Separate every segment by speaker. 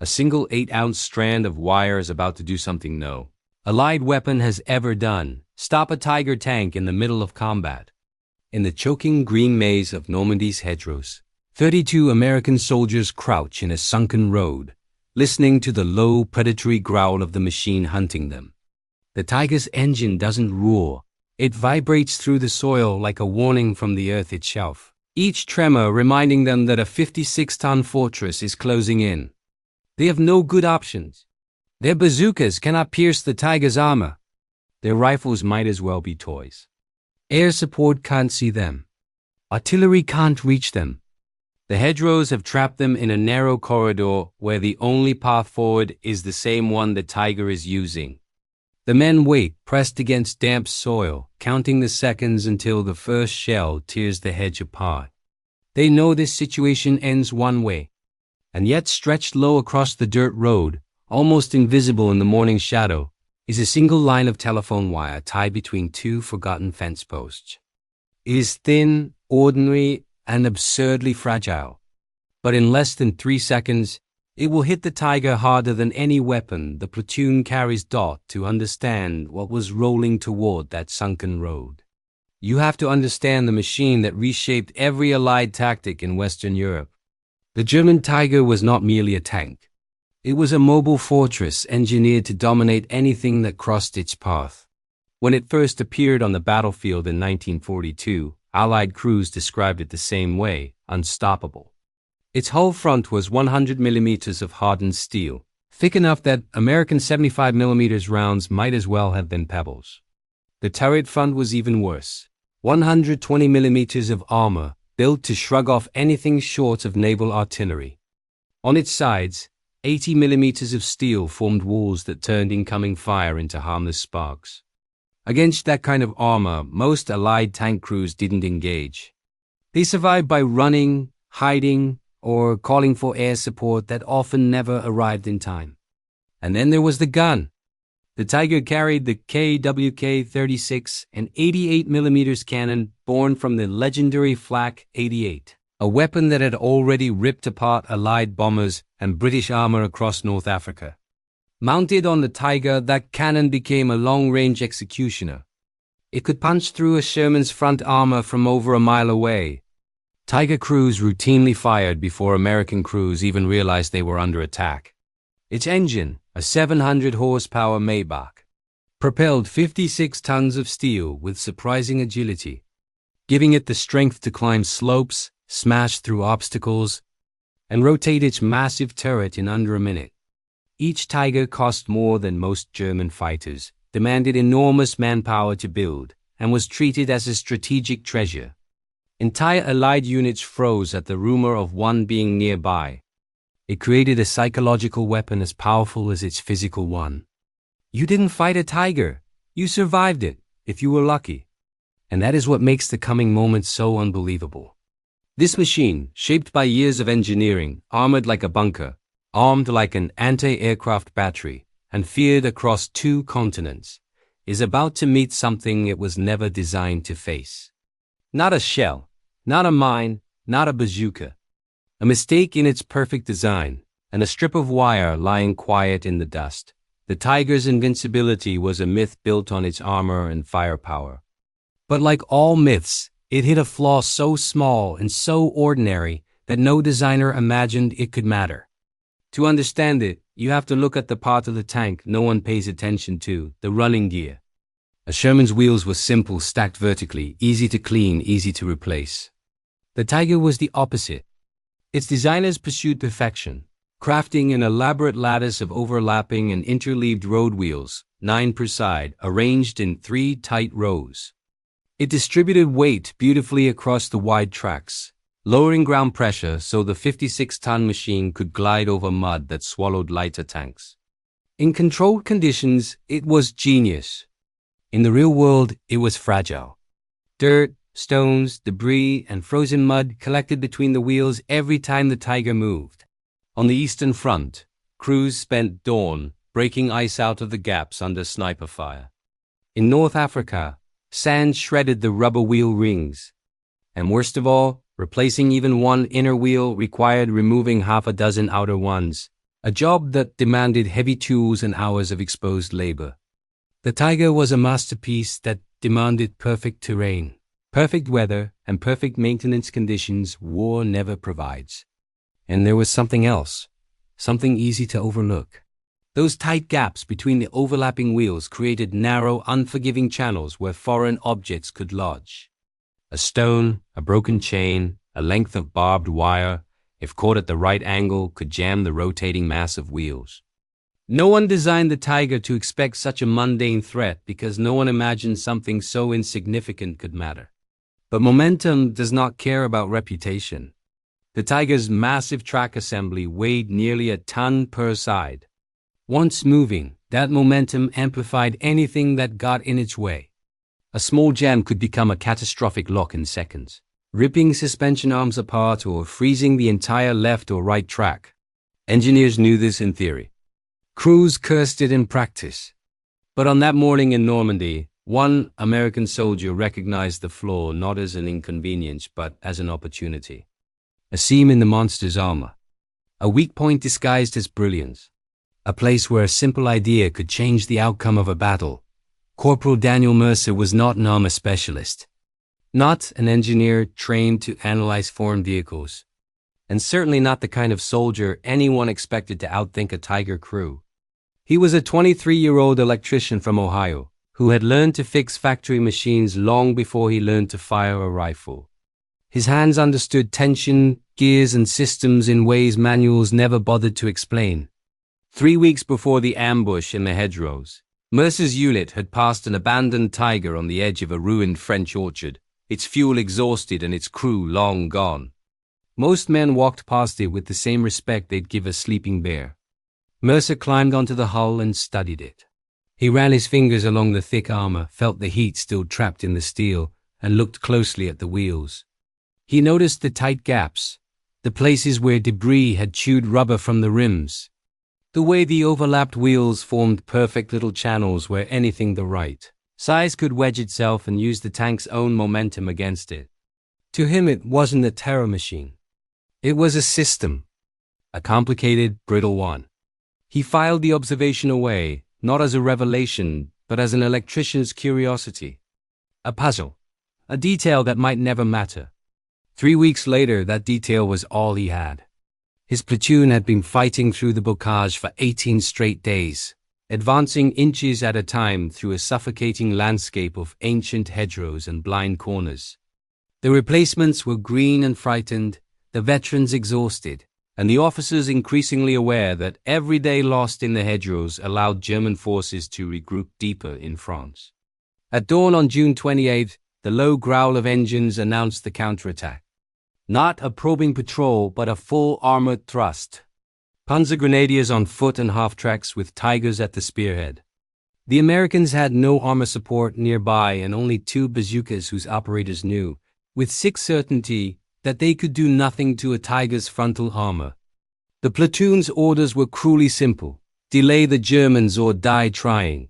Speaker 1: A single 8-ounce strand of wire is about to do something no allied weapon has ever done. Stop a Tiger tank in the middle of combat. In the choking green maze of Normandy's hedgerows, 32 American soldiers crouch in a sunken road, listening to the low, predatory growl of the machine hunting them. The Tiger's engine doesn't roar. It vibrates through the soil like a warning from the earth itself, each tremor reminding them that a 56-ton fortress is closing in. They have no good options. Their bazookas cannot pierce the Tiger's armor. Their rifles might as well be toys. Air support can't see them. Artillery can't reach them. The hedgerows have trapped them in a narrow corridor where the only path forward is the same one the Tiger is using. The men wait, pressed against damp soil, counting the seconds until the first shell tears the hedge apart. They know this situation ends one way, and yet stretched low across the dirt road, almost invisible in the morning shadow, is a single line of telephone wire tied between two forgotten fence posts. It is thin, ordinary, and absurdly fragile, but in less than 3 seconds, it will hit the Tiger harder than any weapon the platoon carries to understand what was rolling toward that sunken road. You have to understand the machine that reshaped every Allied tactic in Western Europe. The German Tiger was not merely a tank. It was a mobile fortress engineered to dominate anything that crossed its path. When it first appeared on the battlefield in 1942, Allied crews described it the same way: unstoppable. Its hull front was 100 millimeters of hardened steel, thick enough that American 75 millimeters rounds might as well have been pebbles. The turret front was even worse: 120 millimeters of armor, built to shrug off anything short of naval artillery. On its sides, 80 millimeters of steel formed walls that turned incoming fire into harmless sparks. Against that kind of armor, most Allied tank crews didn't engage. They survived by running, hiding, or calling for air support that often never arrived in time. And then there was the gun. The Tiger carried the KWK-36, an 88mm cannon born from the legendary Flak 88, a weapon that had already ripped apart Allied bombers and British armor across North Africa. Mounted on the Tiger, that cannon became a long-range executioner. It could punch through a Sherman's front armor from over a mile away. Tiger crews routinely fired before American crews even realized they were under attack. Its engine, a 700-horsepower Maybach, propelled 56 tons of steel with surprising agility, giving it the strength to climb slopes, smash through obstacles, and rotate its massive turret in under a minute. Each Tiger cost more than most German fighters, demanded enormous manpower to build, and was treated as a strategic treasure. Entire Allied units froze at the rumor of one being nearby. It created a psychological weapon as powerful as its physical one. You didn't fight a Tiger. You survived it, if you were lucky. And that is what makes the coming moment so unbelievable. This machine, shaped by years of engineering, armored like a bunker, armed like an anti-aircraft battery, and feared across 2 continents, is about to meet something it was never designed to face. Not a shell, not a mine, not a bazooka. A mistake in its perfect design, and a strip of wire lying quiet in the dust. The Tiger's invincibility was a myth built on its armor and firepower. But like all myths, it hid a flaw so small and so ordinary that no designer imagined it could matter. To understand it, you have to look at the part of the tank no one pays attention to: the running gear. A Sherman's wheels were simple, stacked vertically, easy to clean, easy to replace. The Tiger was the opposite. Its designers pursued perfection, crafting an elaborate lattice of overlapping and interleaved road wheels, 9 per side, arranged in 3 tight rows. It distributed weight beautifully across the wide tracks, lowering ground pressure so the 56-ton machine could glide over mud that swallowed lighter tanks. In controlled conditions, it was genius. In the real world, it was fragile. Dirt, stones, debris, and frozen mud collected between the wheels every time the Tiger moved. On the Eastern Front, crews spent dawn breaking ice out of the gaps under sniper fire. In North Africa, sand shredded the rubber wheel rings. And worst of all, replacing even one inner wheel required removing half a dozen outer ones, a job that demanded heavy tools and hours of exposed labor. The Tiger was a masterpiece that demanded perfect terrain, perfect weather, and perfect maintenance conditions war never provides. And there was something else, something easy to overlook. Those tight gaps between the overlapping wheels created narrow, unforgiving channels where foreign objects could lodge. A stone, a broken chain, a length of barbed wire, if caught at the right angle, could jam the rotating mass of wheels. No one designed the Tiger to expect such a mundane threat because no one imagined something so insignificant could matter. But momentum does not care about reputation. The Tiger's massive track assembly weighed nearly a ton per side. Once moving, that momentum amplified anything that got in its way. A small jam could become a catastrophic lock in seconds, ripping suspension arms apart or freezing the entire left or right track. Engineers knew this in theory. Crews cursed it in practice. But on that morning in Normandy, one American soldier recognized the flaw not as an inconvenience but as an opportunity. A seam in the monster's armor. A weak point disguised as brilliance. A place where a simple idea could change the outcome of a battle. Corporal Daniel Mercer was not an armor specialist. Not an engineer trained to analyze foreign vehicles. And certainly not the kind of soldier anyone expected to outthink a Tiger crew. He was a 23-year-old electrician from Ohio who had learned to fix factory machines long before he learned to fire a rifle. His hands understood tension, gears, and systems in ways manuals never bothered to explain. 3 weeks before the ambush in the hedgerows, Mercer's unit had passed an abandoned Tiger on the edge of a ruined French orchard, its fuel exhausted and its crew long gone. Most men walked past it with the same respect they'd give a sleeping bear. Mercer climbed onto the hull and studied it. He ran his fingers along the thick armor, felt the heat still trapped in the steel, and looked closely at the wheels. He noticed the tight gaps, the places where debris had chewed rubber from the rims, the way the overlapped wheels formed perfect little channels where anything the right size could wedge itself and use the tank's own momentum against it. To him, it wasn't a terror machine. It was a system, a complicated, brittle one. He filed the observation away, not as a revelation, but as an electrician's curiosity. A puzzle, a detail that might never matter. 3 weeks later, that detail was all he had. His platoon had been fighting through the bocage for 18 straight days, advancing inches at a time through a suffocating landscape of ancient hedgerows and blind corners. The replacements were green and frightened, the veterans exhausted, and the officers increasingly aware that every day lost in the hedgerows allowed German forces to regroup deeper in France. At dawn on June 28th, the low growl of engines announced the counterattack. Not a probing patrol, but a full armored thrust. Panzer grenadiers on foot and half-tracks with Tigers at the spearhead. The Americans had no armor support nearby and only 2 bazookas whose operators knew, with 6 certainty, that they could do nothing to a Tiger's frontal armor. The platoon's orders were cruelly simple: delay the Germans or die trying.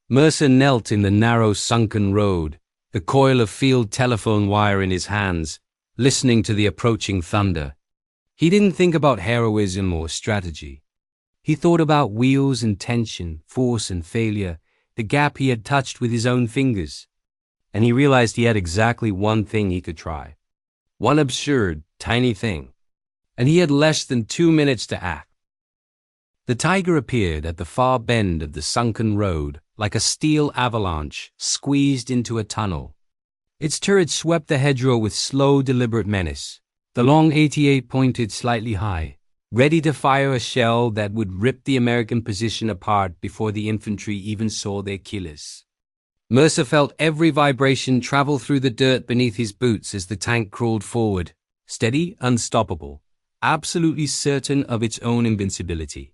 Speaker 1: Mercer knelt in the narrow sunken road, the coil of field telephone wire in his hands, listening to the approaching thunder. He didn't think about heroism or strategy. He thought about wheels and tension, force and failure, the gap he had touched with his own fingers. And he realized he had exactly one thing he could try. One absurd, tiny thing. And he had less than 2 minutes to act. The Tiger appeared at the far bend of the sunken road, like a steel avalanche squeezed into a tunnel. Its turret swept the hedgerow with slow, deliberate menace. The long 88 pointed slightly high, ready to fire a shell that would rip the American position apart before the infantry even saw their killers. Mercer felt every vibration travel through the dirt beneath his boots as the tank crawled forward, steady, unstoppable, absolutely certain of its own invincibility.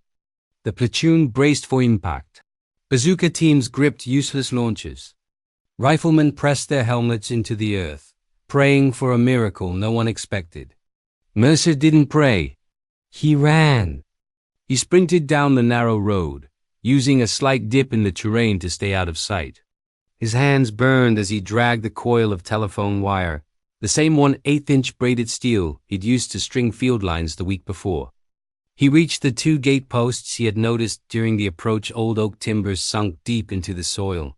Speaker 1: The platoon braced for impact. Bazooka teams gripped useless launchers. Riflemen pressed their helmets into the earth, praying for a miracle no one expected. Mercer didn't pray. He ran. He sprinted down the narrow road, using a slight dip in the terrain to stay out of sight. His hands burned as he dragged the coil of telephone wire, the same 1/8-inch braided steel he'd used to string field lines the week before. He reached the two gate posts he had noticed during the approach. Old oak timbers sunk deep into the soil.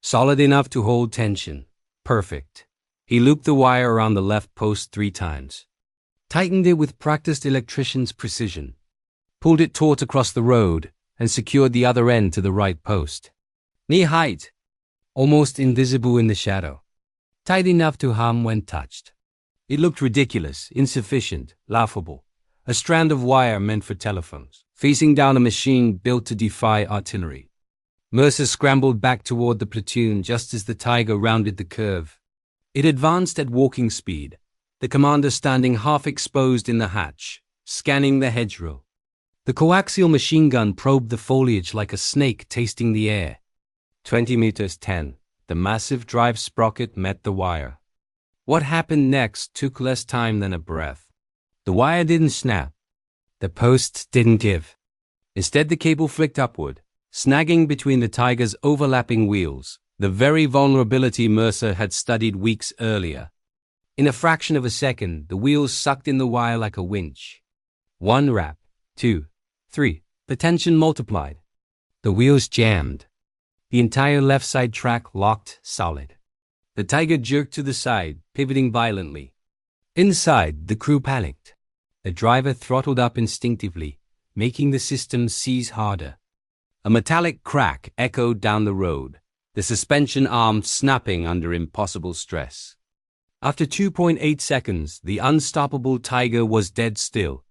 Speaker 1: Solid enough to hold tension. Perfect. He looped the wire around the left post 3 times. Tightened it with practiced electrician's precision. Pulled it taut across the road and secured the other end to the right post. Knee height. Almost invisible in the shadow. Tight enough to hum when touched. It looked ridiculous, insufficient, laughable. A strand of wire meant for telephones, facing down a machine built to defy artillery. Mercer scrambled back toward the platoon just as the Tiger rounded the curve. It advanced at walking speed, the commander standing half exposed in the hatch, scanning the hedgerow. The coaxial machine gun probed the foliage like a snake tasting the air. 20 meters 10. The massive drive sprocket met the wire. What happened next took less time than a breath. The wire didn't snap. The posts didn't give. Instead, the cable flicked upward, snagging between the Tiger's overlapping wheels, the very vulnerability Mercer had studied weeks earlier. In a fraction of a second, the wheels sucked in the wire like a winch. 1 rap, 2, 3. The tension multiplied. The wheels jammed. The entire left side track locked solid. The Tiger jerked to the side, pivoting violently. Inside, the crew panicked. The driver throttled up instinctively, making the system seize harder. A metallic crack echoed down the road, the suspension arm snapping under impossible stress. After 2.8 seconds, the unstoppable Tiger was dead still.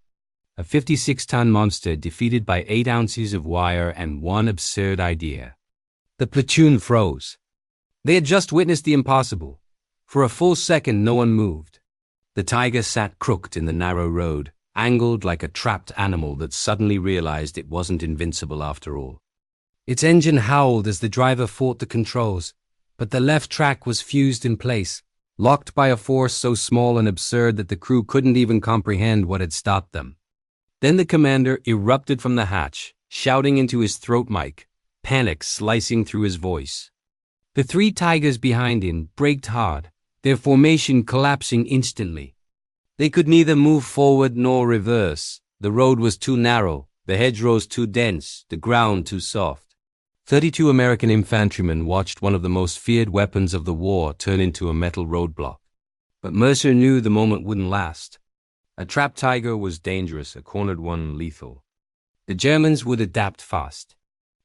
Speaker 1: A 56-ton monster defeated by 8 ounces of wire and one absurd idea. The platoon froze. They had just witnessed the impossible. For a full second, no one moved. The Tiger sat crooked in the narrow road, angled like a trapped animal that suddenly realized it wasn't invincible after all. Its engine howled as the driver fought the controls, but the left track was fused in place, locked by a force so small and absurd that the crew couldn't even comprehend what had stopped them. Then the commander erupted from the hatch, shouting into his throat mic, panic slicing through his voice. The 3 Tigers behind him braked hard, their formation collapsing instantly. They could neither move forward nor reverse. The road was too narrow, the hedgerows too dense, the ground too soft. 32 American infantrymen watched one of the most feared weapons of the war turn into a metal roadblock. But Mercer knew the moment wouldn't last. A trapped Tiger was dangerous, a cornered one lethal. The Germans would adapt fast.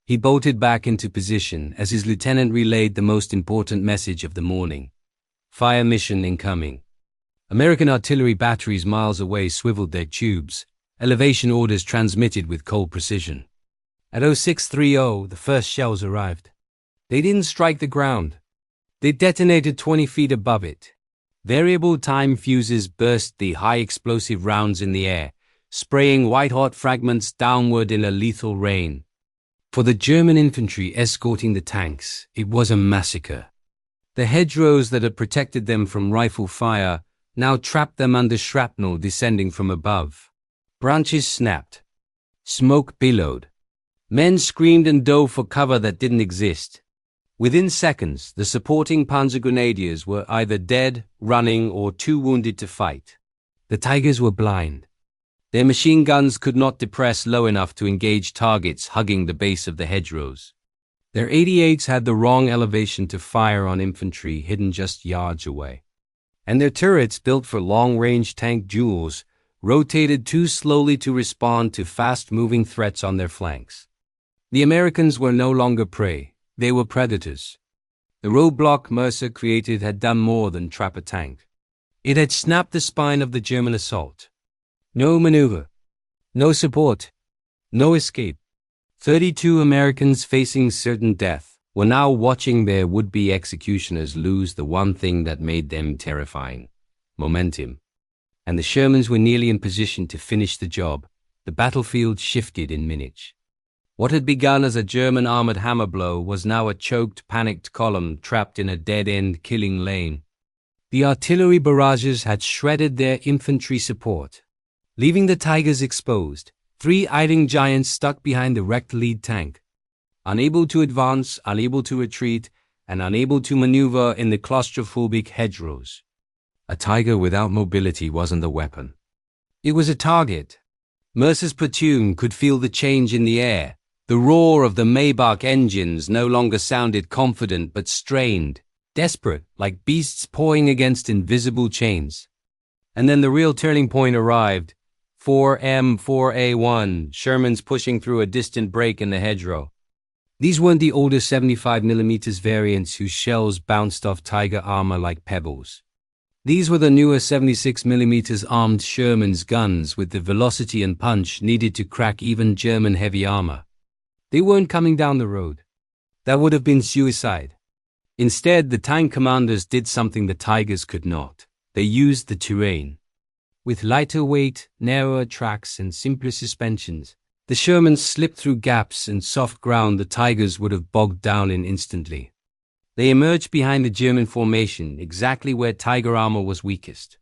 Speaker 1: He bolted back into position as his lieutenant relayed the most important message of the morning. Fire mission incoming. American artillery batteries miles away swiveled their tubes, elevation orders transmitted with cold precision. At 0630, the first shells arrived. They didn't strike the ground. They detonated 20 feet above it. Variable time fuses burst the high-explosive rounds in the air, spraying white-hot fragments downward in a lethal rain. For the German infantry escorting the tanks, it was a massacre. The hedgerows that had protected them from rifle fire now trapped them under shrapnel descending from above. Branches snapped. Smoke billowed. Men screamed and dove for cover that didn't exist. Within seconds, the supporting Panzer Grenadiers were either dead, running, or too wounded to fight. The Tigers were blind. Their machine guns could not depress low enough to engage targets hugging the base of the hedgerows. Their 88s had the wrong elevation to fire on infantry hidden just yards away. And their turrets, built for long-range tank duels, rotated too slowly to respond to fast-moving threats on their flanks. The Americans were no longer prey. They were predators. The roadblock Mercer created had done more than trap a tank. It had snapped the spine of the German assault. No maneuver. No support. No escape. 32 Americans facing certain death were now watching their would-be executioners lose the one thing that made them terrifying: momentum. And the Shermans were nearly in position to finish the job. The battlefield shifted in minutes. What had begun as a German armored hammer blow was now a choked, panicked column trapped in a dead-end killing lane. The artillery barrages had shredded their infantry support, leaving the Tigers exposed, 3 idling giants stuck behind the wrecked lead tank, unable to advance, unable to retreat, and unable to maneuver in the claustrophobic hedgerows. A Tiger without mobility wasn't a weapon. It was a target. Mercer's platoon could feel the change in the air. The roar of the Maybach engines no longer sounded confident but strained, desperate, like beasts pawing against invisible chains. And then the real turning point arrived. 4M4A1, Shermans pushing through a distant break in the hedgerow. These weren't the older 75mm variants whose shells bounced off Tiger armor like pebbles. These were the newer 76mm armed Sherman's guns with the velocity and punch needed to crack even German heavy armor. They weren't coming down the road. That would have been suicide. Instead, the tank commanders did something the Tigers could not. They used the terrain. With lighter weight, narrower tracks, and simpler suspensions, the Shermans slipped through gaps and soft ground the Tigers would have bogged down in instantly. They emerged behind the German formation, exactly where Tiger armor was weakest.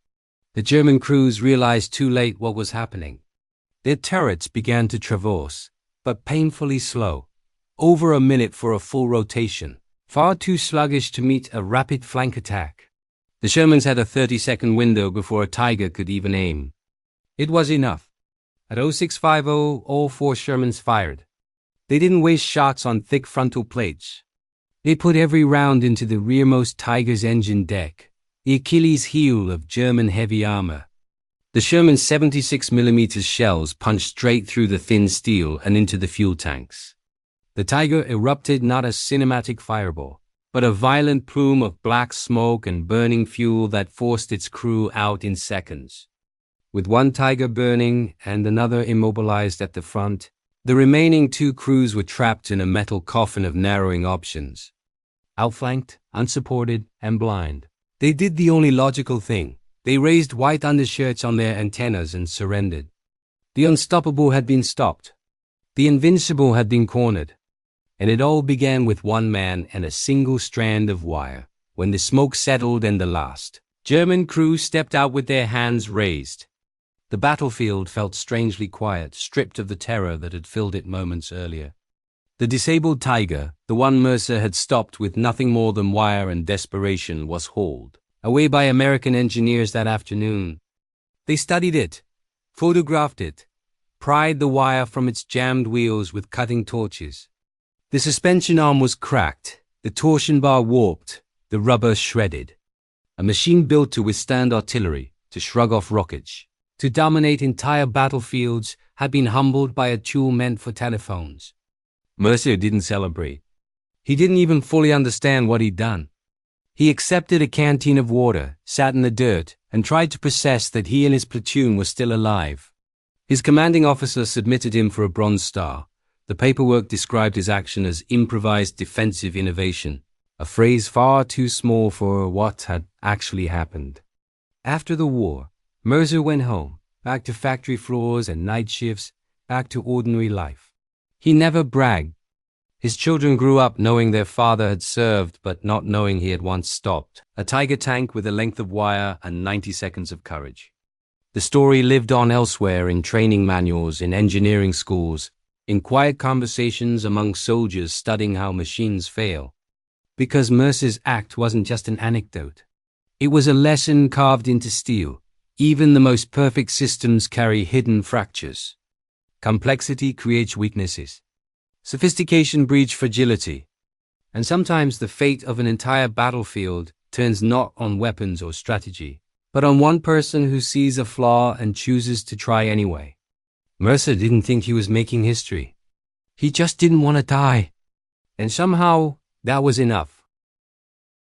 Speaker 1: The German crews realized too late what was happening. Their turrets began to traverse, but painfully slow, over a minute for a full rotation, far too sluggish to meet a rapid flank attack. The Shermans had a 30-second window before a Tiger could even aim. It was enough. At 0650, all 4 Shermans fired. They didn't waste shots on thick frontal plates. They put every round into the rearmost Tiger's engine deck, the Achilles heel of German heavy armor. The Sherman's 76mm shells punched straight through the thin steel and into the fuel tanks. The Tiger erupted not a cinematic fireball, but a violent plume of black smoke and burning fuel that forced its crew out in seconds. With one Tiger burning and another immobilized at the front, the remaining 2 crews were trapped in a metal coffin of narrowing options. Outflanked, unsupported, and blind, they did the only logical thing. They raised white undershirts on their antennas and surrendered. The unstoppable had been stopped. The invincible had been cornered. And it all began with one man and a single strand of wire. When the smoke settled and the last German crew stepped out with their hands raised, the battlefield felt strangely quiet, stripped of the terror that had filled it moments earlier. The disabled Tiger, the one Mercer had stopped with nothing more than wire and desperation, was hauled away by American engineers that afternoon. They studied it, photographed it, pried the wire from its jammed wheels with cutting torches. The suspension arm was cracked, the torsion bar warped, the rubber shredded. A machine built to withstand artillery, to shrug off rockets, to dominate entire battlefields, had been humbled by a tool meant for telephones. Mercer didn't celebrate. He didn't even fully understand what he'd done. He accepted a canteen of water, sat in the dirt, and tried to process that he and his platoon were still alive. His commanding officer submitted him for a Bronze Star. The paperwork described his action as improvised defensive innovation, a phrase far too small for what had actually happened. After the war, Mercer went home, back to factory floors and night shifts, back to ordinary life. He never bragged. His children grew up knowing their father had served, but not knowing he had once stopped a Tiger tank with a length of wire and 90 seconds of courage. The story lived on elsewhere, in training manuals, in engineering schools, in quiet conversations among soldiers studying how machines fail. Because Mercer's act wasn't just an anecdote. It was a lesson carved into steel. Even the most perfect systems carry hidden fractures. Complexity creates weaknesses. Sophistication breeds fragility. And sometimes the fate of an entire battlefield turns not on weapons or strategy, but on one person who sees a flaw and chooses to try anyway. Mercer didn't think he was making history. He just didn't want to die. And somehow, that was enough.